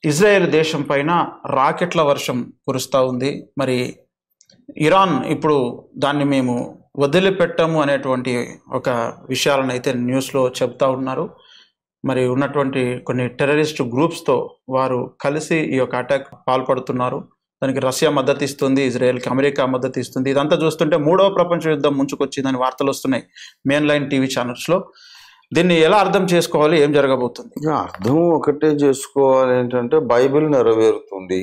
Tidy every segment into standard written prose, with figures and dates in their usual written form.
Israel దేశం పైన రాకెట్ల వర్షం కురుస్తూ ఉంది. మరి ఇరాన్ ఇప్పుడు దాన్ని మేము వదిలిపెట్టము అనేటువంటి ఒక విషయాలను అయితే న్యూస్లో చెప్తా ఉన్నారు. మరి ఉన్నటువంటి కొన్ని టెర్రరిస్ట్ గ్రూప్స్తో వారు కలిసి ఈ యొక్క అటాక్ పాల్పడుతున్నారు. దానికి రష్యా మద్దతు ఇస్తుంది, ఇజ్రాయెల్కి అమెరికా మద్దతు ఇస్తుంది. ఇదంతా చూస్తుంటే మూడవ ప్రపంచ యుద్ధం ముంచుకొచ్చిందని వార్తలు వస్తున్నాయి మెయిన్ లైన్ టీవీ ఛానల్స్లో. దీన్ని ఎలా అర్థం చేసుకోవాలి, ఏం జరగబోతుంది? అర్థం ఒకటే చేసుకోవాలి, ఏంటంటే బైబిల్ నెరవేరుతుంది.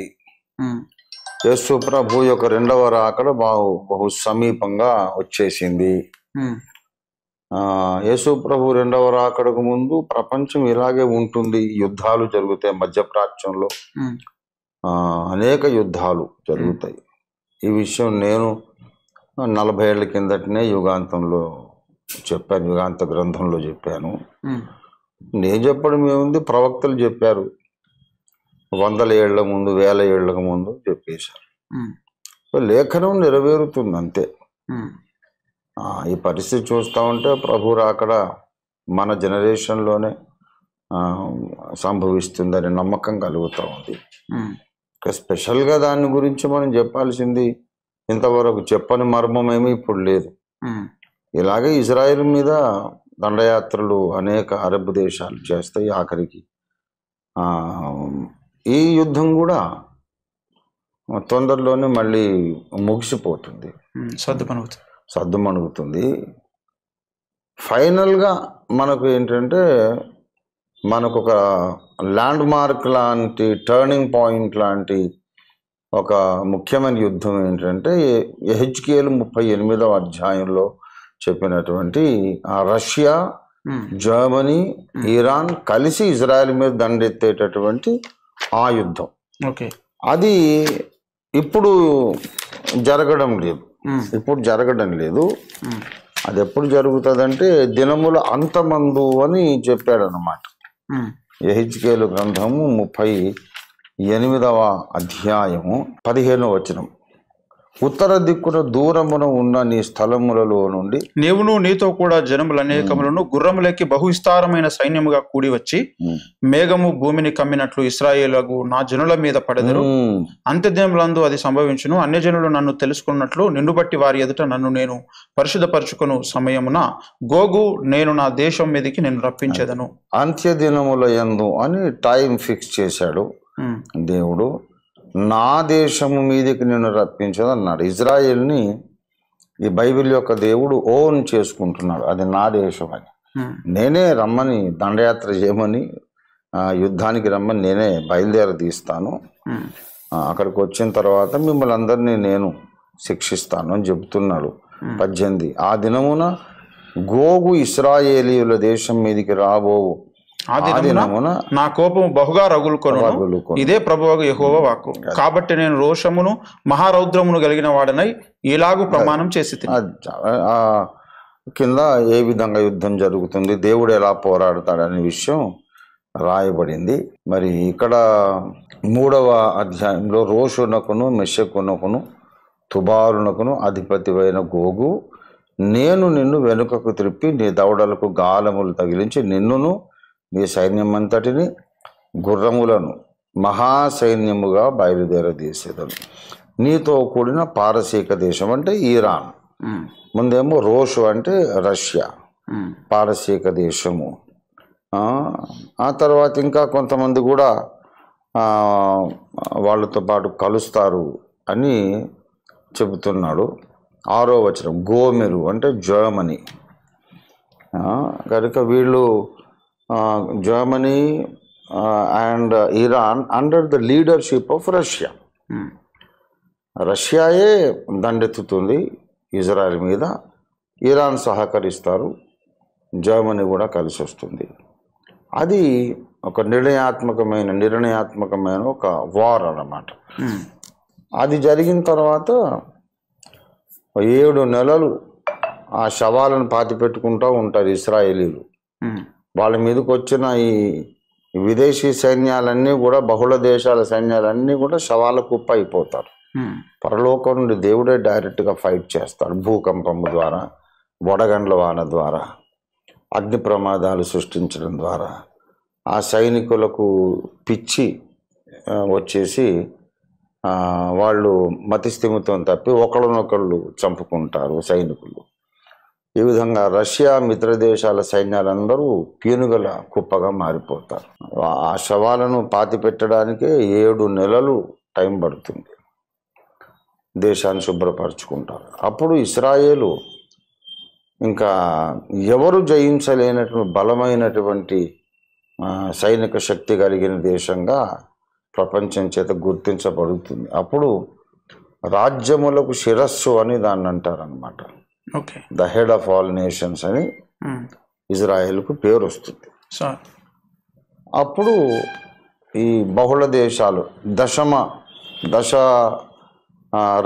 యేసు ప్రభు యొక్క రెండవ రాకడ బహు సమీపంగా వచ్చేసింది. యేసు ప్రభు రెండవ రాకడకు ముందు ప్రపంచం ఇలాగే ఉంటుంది. యుద్ధాలు జరుగుతాయి, మధ్యప్రాచ్యంలో అనేక యుద్ధాలు జరుగుతాయి. ఈ విషయం నేను 40 ఏళ్ల కిందటనే యుగాంతంలో చెప్పాను, యుగాంత గ్రంథంలో చెప్పాను. నేను చెప్పడం ఏముంది, ప్రవక్తలు చెప్పారు. 100 ఏళ్ల ముందు, 1000 ఏళ్లకు ముందు చెప్పేశారు. లేఖనం నెరవేరుతుంది అంతే. ఈ పరిస్థితి చూస్తూ ఉంటే ప్రభు రాకడ మన జనరేషన్లోనే సంభవిస్తుందని నమ్మకం కలుగుతూ ఉంది. స్పెషల్గా దాని గురించి మనం చెప్పాల్సింది ఇంతవరకు చెప్పని మర్మం ఏమీ ఇప్పుడు లేదు. ఇలాగే ఇజ్రాయెల్ మీద దండయాత్రలు అనేక అరబ్ దేశాలు చేస్తాయి. ఆఖరికి ఈ యుద్ధం కూడా తొందరలోనే మళ్ళీ ముగిసిపోతుంది, సద్దుమణుగుతుంది. ఫైనల్గా మనకు ఏంటంటే మనకు ఒక ల్యాండ్ మార్క్ లాంటి, టర్నింగ్ పాయింట్ లాంటి ఒక ముఖ్యమైన యుద్ధం ఏంటంటే యెహెజ్కేలు 38వ అధ్యాయంలో చెప్పినటువంటి రష్యా, జర్మనీ, ఇరాన్ కలిసి ఇజ్రాయెల్ మీద దండెత్తేటటువంటి ఆ యుద్ధం. అది ఇప్పుడు జరగడం లేదు. అది ఎప్పుడు జరుగుతుందంటే దినముల అంతమందు అని చెప్పాడు అన్నమాట. యెహెజ్కేలు గ్రంథము 38వ అధ్యాయము 15వ వచనం. ఉత్తర దిక్కున దూరమున ఉన్న నీ స్థలములలో నుండి నీవును నీతో కూడా జనములు అనేకములను గుర్రములెక్కి బహువిస్తారమైన సైన్యముగా కూడి వచ్చి మేఘము భూమిని కమ్మినట్లు ఇశ్రాయేలుకు నా జనుల మీద పడెదరు. అంత్యదినములందు అది సంభవించును. అన్యజనులు నన్ను తెలుసుకున్నట్లు నిన్ను బట్టి వారి ఎదుట నన్ను నేను పరిశుద్ధపరచుకును సమయమున గోగు నేను నా దేశం మీదకి నేను రప్పించేదను. అంత్యదినముల యందు అని టైం ఫిక్స్ చేశాడు దేవుడు. నా దేశము మీదకి నేను రప్పించదు అన్నాడు. ఇజ్రాయెల్ని ఈ బైబిల్ యొక్క దేవుడు ఓన్ చేసుకుంటున్నాడు. అది నా దేశం అని, నేనే రమ్మని, దండయాత్ర చేయమని, యుద్ధానికి రమ్మని నేనే బయలుదేరదీస్తాను. అక్కడికి వచ్చిన తర్వాత మిమ్మల్ని అందరినీ నేను శిక్షిస్తాను అని చెబుతున్నాడు. 18 ఆ దినమున గోగు ఇశ్రాయేలీయుల దేశం మీదకి రాబోవు నా కోపము బహుగా రగులుకొను, ఇదే ప్రభువగు యెహోవా వాక్కు. కాబట్టి నేను రోషమును మహారౌద్రమును కలిగిన వాడనై ఇలాగు ప్రమాణం చేసి కింద ఏ విధంగా యుద్ధం జరుగుతుంది, దేవుడు ఎలా పోరాడతాడనే విషయం రాయబడింది. మరి ఇక్కడ 3వ అధ్యాయంలో రోషునకును మెషకునకును తుబారునకును అధిపతివైన గోగు, నేను నిన్ను వెనుకకు త్రిప్పి నీ దవడలకు గాలములు తగిలించి నిన్నును నీ సైన్యం అంతటిని గుర్రములను మహాసైన్యముగా బయలుదేరదీసేదను. నీతో కూడిన పారసీక దేశం అంటే ఇరాన్, ముందేమో రోషు అంటే రష్యా, పారసీక దేశము. ఆ తర్వాత ఇంకా కొంతమంది కూడా వాళ్ళతో పాటు కలుస్తారు అని చెబుతున్నాడు. 6వ వచనం గోమెరు అంటే జర్మనీ. కనుక వీళ్ళు Germany and Iran under the leadership of Russia. రష్యాయే దండెత్తుతుంది ఇజ్రాయెల్ మీద, ఇరాన్ సహకరిస్తారు, జర్మనీ కూడా కలిసి వస్తుంది. అది ఒక నిర్ణయాత్మకమైన ఒక వార్ అన్నమాట. అది జరిగిన తర్వాత 7 నెలలు ఆ శవాలను పాతిపెట్టుకుంటూ ఉంటారు ఇశ్రాయేలీలు. వాళ్ళ మీదకి వచ్చిన ఈ విదేశీ సైన్యాలన్నీ కూడా, బహుళ దేశాల సైన్యాలన్నీ కూడా శవాల కుప్ప అయిపోతారు. పరలోకం నుండి దేవుడే డైరెక్ట్గా ఫైట్ చేస్తాడు. భూకంపము ద్వారా, వడగండ్ల వాన ద్వారా, అగ్ని ప్రమాదాలు సృష్టించడం ద్వారా ఆ సైనికులకు పిచ్చి వచ్చేసి వాళ్ళు మతిస్థిమితం తప్పి ఒకళ్ళనొకళ్ళు చంపుకుంటారు సైనికులు. ఈ విధంగా రష్యా మిత్ర దేశాల సైన్యాలందరూ పీనుగల కుప్పగా మారిపోతారు. ఆ శవాలను పాతి పెట్టడానికే 7 నెలలు టైం పడుతుంది. దేశాన్ని శుభ్రపరచుకుంటారు. అప్పుడు ఇస్రాయేలు ఇంకా ఎవరు జయించలేనటువంటి బలమైనటువంటి సైనిక శక్తి కలిగిన దేశంగా ప్రపంచం చేత గుర్తించబడుతుంది. అప్పుడు రాజ్యములకు శిరస్సు అని దాన్ని అంటారనమాట. The head of all nations అని ఇజ్రాయెల్కు పేరు వస్తుంది. అప్పుడు ఈ బహుళ దేశాలు దశ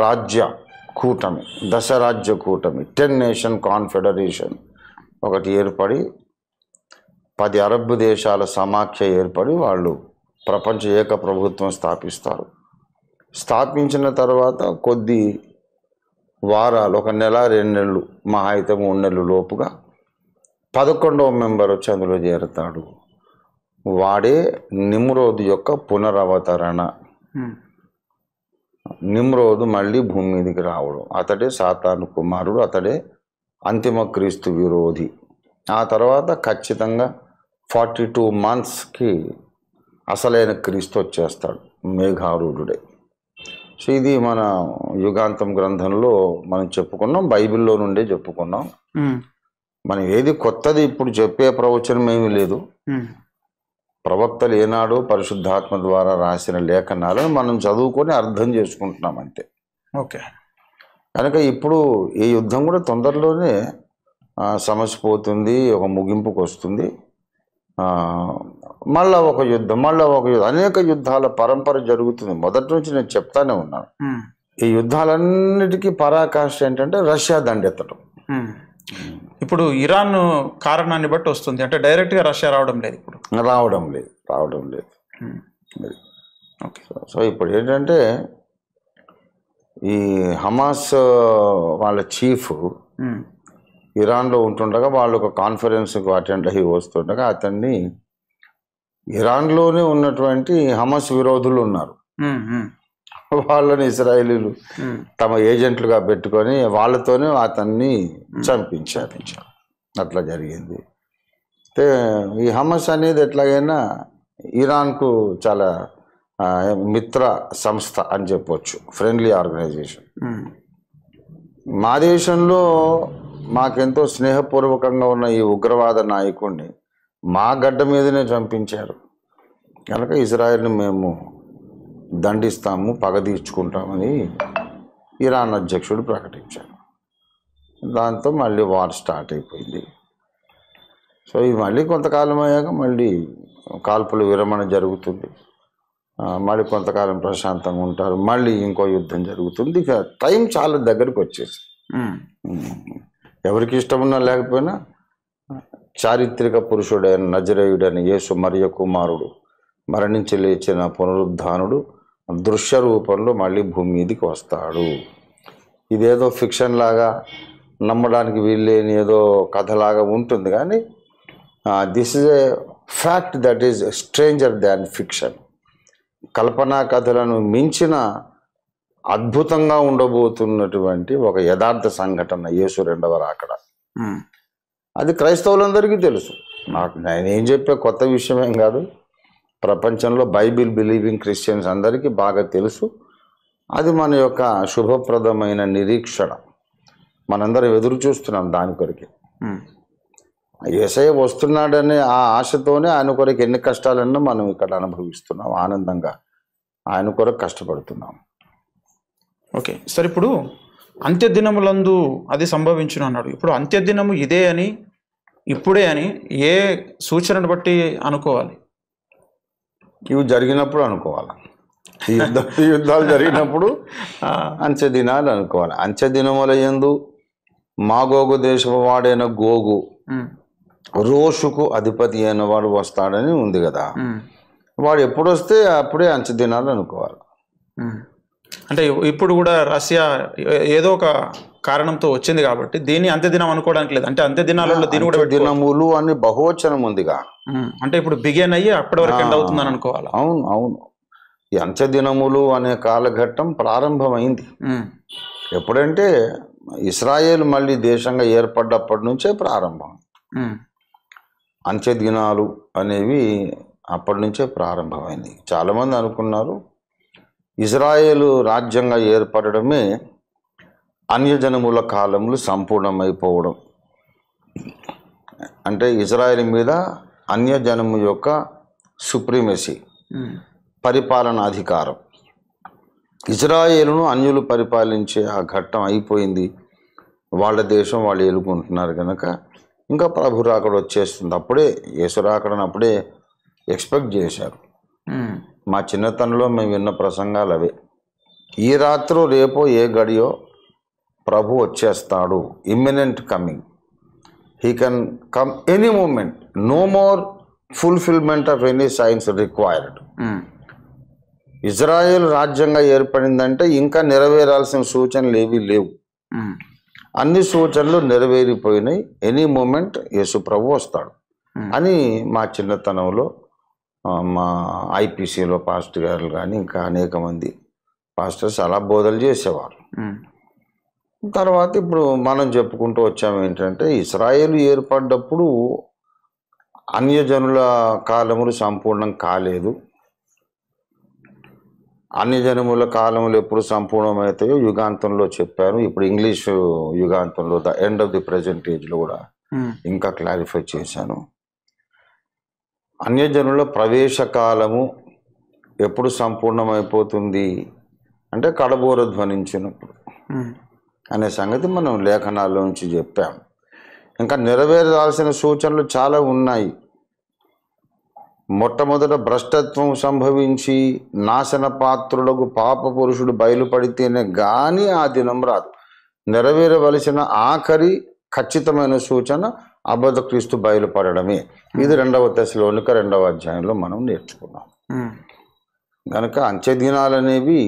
రాజ్య కూటమి 10 నేషన్ కాన్ఫెడరేషన్ ఒకటి ఏర్పడి 10 అరబ్ దేశాల సమాఖ్య ఏర్పడి వాళ్ళు ప్రపంచ ఏక ప్రభుత్వం స్థాపిస్తారు. స్థాపించిన తర్వాత కొద్ది వారాలు, 1 నెల 2 నెలలు, మహా అయితే 3 నెలలు లోపుగా 11వ మెంబర్ వచ్చి అందులో చేరుతాడు. వాడే నిమ్రోదు యొక్క పునరవతరణ. నిమ్రోదు మళ్ళీ భూమి మీదకి రావడం, అతడే సాతాను కుమారుడు, అతడే అంతిమ క్రీస్తు విరోధి. ఆ తర్వాత ఖచ్చితంగా 42 మంత్స్కి అసలైన క్రీస్తు వచ్చేస్తాడు, మేఘారూఢుడే. సో ఇది మన యుగాంతం గ్రంథంలో మనం చెప్పుకున్నాం, బైబిల్లో నుండే చెప్పుకున్నాం. మనం ఏది కొత్తది ఇప్పుడు చెప్పే ప్రవచనం ఏమీ లేదు. ప్రవక్తలు ఏనాడు పరిశుద్ధాత్మ ద్వారా రాసిన లేఖనాలను మనం చదువుకొని అర్థం చేసుకుంటున్నాం అంతే. కనుక ఇప్పుడు ఈ యుద్ధం కూడా తొందరలోనే సమసిపోతుంది, ఒక ముగింపుకు వస్తుంది. మళ్ళా ఒక యుద్ధం, అనేక యుద్ధాల పరంపర జరుగుతుంది. మొదటి నుంచి నేను చెప్తానే ఉన్నాను. ఈ యుద్ధాలన్నిటికీ పరాకాష్ఠ ఏంటంటే రష్యా దండెత్తడం. ఇప్పుడు ఇరాన్ కారణాన్ని బట్టి వస్తుంది, అంటే డైరెక్ట్గా రష్యా రావడం లేదు. ఇప్పుడు రావడం లేదు. సో ఇప్పుడు ఏంటంటే ఈ హమాస్ వాళ్ళ చీఫ్ ఇరాన్లో ఉంటుండగా వాళ్ళు ఒక కాన్ఫరెన్స్కి అటెండ్ అయ్యి వస్తుండగా అతన్ని ఇరాన్లోనే ఉన్నటువంటి హమాస్ విరోధులు ఉన్నారు, వాళ్ళని ఇజ్రాయేలీలు తమ ఏజెంట్లుగా పెట్టుకొని వాళ్ళతోనే అతన్ని చంపించారు. అట్లా జరిగింది. అయితే ఈ హమాస్ అనేది ఎట్లాగైనా ఇరాన్కు చాలా మిత్ర సంస్థ అని చెప్పొచ్చు, ఫ్రెండ్లీ ఆర్గనైజేషన్. మా దేశంలో మాకెంతో స్నేహపూర్వకంగా ఉన్న ఈ ఉగ్రవాద నాయకుడిని మా గడ్డ మీదనే చంపించారు. కనుక ఇజ్రాయెల్ని మేము దండిస్తాము, పగ తీర్చుకుంటామని ఇరాన్ అధ్యక్షుడు ప్రకటించారు. దాంతో మళ్ళీ వార్ స్టార్ట్ అయిపోయింది. సో ఇది మళ్ళీ కొంతకాలం అయ్యాక మళ్ళీ కాల్పుల విరమణ జరుగుతుంది, మళ్ళీ కొంతకాలం ప్రశాంతంగా ఉంటారు, మళ్ళీ ఇంకో యుద్ధం జరుగుతుంది. ఇక టైం చాలా దగ్గరికి వచ్చేసి ఎవరికి ఇష్టమున్నా లేకపోయినా చారిత్రక పురుషుడైన నజరేయుడైన యేసు మరియ కుమారుడు మరణించి లేచిన పునరుద్ధానుడు దృశ్య రూపంలో మళ్ళీ భూమి మీదకి వస్తాడు. ఇదేదో ఫిక్షన్ లాగా నమ్మడానికి వీల్లేని ఏదో కథలాగా ఉంటుంది, కానీ this is a fact that is stranger than fiction. కల్పనా కథలను మించిన అద్భుతంగా ఉండబోతున్నటువంటి ఒక యథార్థ సంఘటన యేసు 2వ రాకడ. అది క్రైస్తవులందరికీ తెలుసు. నేనేం చెప్పే కొత్త విషయమేం కాదు. ప్రపంచంలో బైబిల్ బిలీవింగ్ క్రిస్టియన్స్ అందరికీ బాగా తెలుసు. అది మన యొక్క శుభప్రదమైన నిరీక్షణ. మనందరం ఎదురు చూస్తున్నాం దాని కొరకే. యేసయ్య వస్తున్నాడనే ఆ ఆశతోనే ఆయన కొరకు ఎన్ని కష్టాలన్నా మనం ఇక్కడ అనుభవిస్తున్నాం, ఆనందంగా ఆయన కొరకు కష్టపడుతున్నాం. ఓకే సార్, ఇప్పుడు అంత్యదినములందు అది సంభవించును అన్నాడు. ఇప్పుడు అంత్యదినము ఇదే అని, ఇప్పుడే అని ఏ సూచనను బట్టి అనుకోవాలి? ఇవి జరిగినప్పుడు అనుకోవాలి. ఈ యుద్ధాలు జరిగినప్పుడు అంత్యదినాలు అనుకోవాలి. అంత్యదినముల యందు మాగోగు దేశపు వాడైన గోగు రోషుకు అధిపతి అయిన వాడు వస్తాడని ఉంది కదా. వాడు ఎప్పుడు వస్తే అప్పుడే అంత్యదినాలు అనుకోవాలి. అంటే ఇప్పుడు కూడా రష్యా ఏదో ఒక కారణంతో వచ్చింది కాబట్టి దీన్ని అంత్యదినం అనుకోవడానికి లేదు. అంటే అంత్యదినాలలో దీని కూడా దినములు అని బహువచనం ఉందిగా. అంటే ఇప్పుడు బిగిన్ అయ్యి అప్పటి వరకు ఎండ్ అవుతుందని అనుకోవాలి. అవును. ఈ అంత్య దినములు అనే కాలఘట్టం ప్రారంభమైంది. ఎప్పుడంటే ఇస్రాయేల్ మళ్ళీ దేశంగా ఏర్పడ్డప్పటి నుంచే ప్రారంభం. అంత్య దినాలు అనేవి అప్పటి నుంచే ప్రారంభమైంది. చాలామంది అనుకున్నారు ఇజ్రాయేలు రాజ్యంగా ఏర్పడడమే అన్యజనముల కాలములు సంపూర్ణమైపోవడం, అంటే ఇజ్రాయేల్ మీద అన్యజనము యొక్క సుప్రీమసీ, పరిపాలన అధికారం, ఇజ్రాయేలును అన్యులు పరిపాలించే ఆ ఘట్టం అయిపోయింది. వాళ్ళ దేశం వాళ్ళు ఏలుకుంటున్నారు కనుక ఇంకా ప్రభు రాకడ వచ్చేస్తుంది. అప్పుడే యేసు రాకడని అప్పుడే ఎక్స్పెక్ట్ చేశారు. మా చిన్నతనంలో మేము విన్న ప్రసంగాలు అవే. ఈ రాత్రో రేపో ఏ గడియో ప్రభు వచ్చేస్తాడు, imminent coming, he can come any moment, no more fulfillment of any signs required. Israel రాజ్యంగా ఏర్పడిందంటే ఇంకా నెరవేరాల్సిన సూచనలు ఏవీ లేవు. అన్ని సూచనలు నెరవేరిపోయినాయి. ఎనీ మూమెంట్ యేసు ప్రభు వస్తాడు అని మా చిన్నతనంలో మా ఐపీసీలో పాస్టర్ గారు కానీ ఇంకా అనేక మంది పాస్టర్స్ అలా బోధలు చేసేవారు. తర్వాత ఇప్పుడు మనం చెప్పుకుంటూ వచ్చాము ఏంటంటే ఇస్రాయేలు ఏర్పడ్డప్పుడు అన్యజనుల కాలములు సంపూర్ణం కాలేదు. అన్యజనముల కాలములు ఎప్పుడు సంపూర్ణమవుతాయో యుగాంతంలో చెప్పారు. ఇప్పుడు ఇంగ్లీష్ యుగాంతంలో the end of the present ఏజ్లో కూడా ఇంకా క్లారిఫై చేశాను. అన్యజనుల ప్రవేశ కాలము ఎప్పుడు సంపూర్ణమైపోతుంది అంటే కడబోర ధ్వనించినప్పుడు అనే సంగతి మనం లేఖనాల్లో నుంచి చెప్పాం. ఇంకా నెరవేరాల్సిన సూచనలు చాలా ఉన్నాయి. మొట్టమొదట భ్రష్టత్వం సంభవించి నాశన పాత్రులకు పాప పురుషుడు బయలుపడితేనే కానీ ఆ దినం రాదు. నెరవేరవలసిన ఆఖరి ఖచ్చితమైన సూచన అబద్ధ క్రీస్తు బయలుపడడమే. ఇది 2వ దశలోనిక 2వ అధ్యాయంలో మనం నేర్చుకున్నాం. కనుక అంత్య దినాలు అనేవి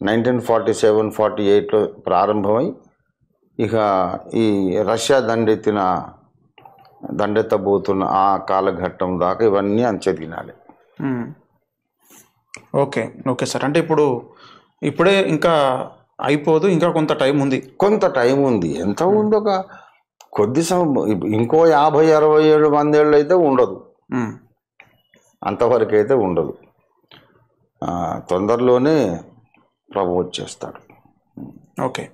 1947-48లో ప్రారంభమై ఇక ఈ రష్యా దండెత్తబోతున్న ఆ కాలఘట్టం దాకా ఇవన్నీ అంత్య దినాలే. Okay sir. అంటే ఇప్పుడే ఇంకా అయిపోదు, ఇంకా కొంత టైం ఉంది. ఎంత ఉంది? ఒక కొద్ది ఇంకో 50, 60, 100 ఏళ్ళు అయితే ఉండదు. అంతవరకు అయితే ఉండదు. తొందరలోనే ప్రభు వచ్చేస్తాడు. ఓకే.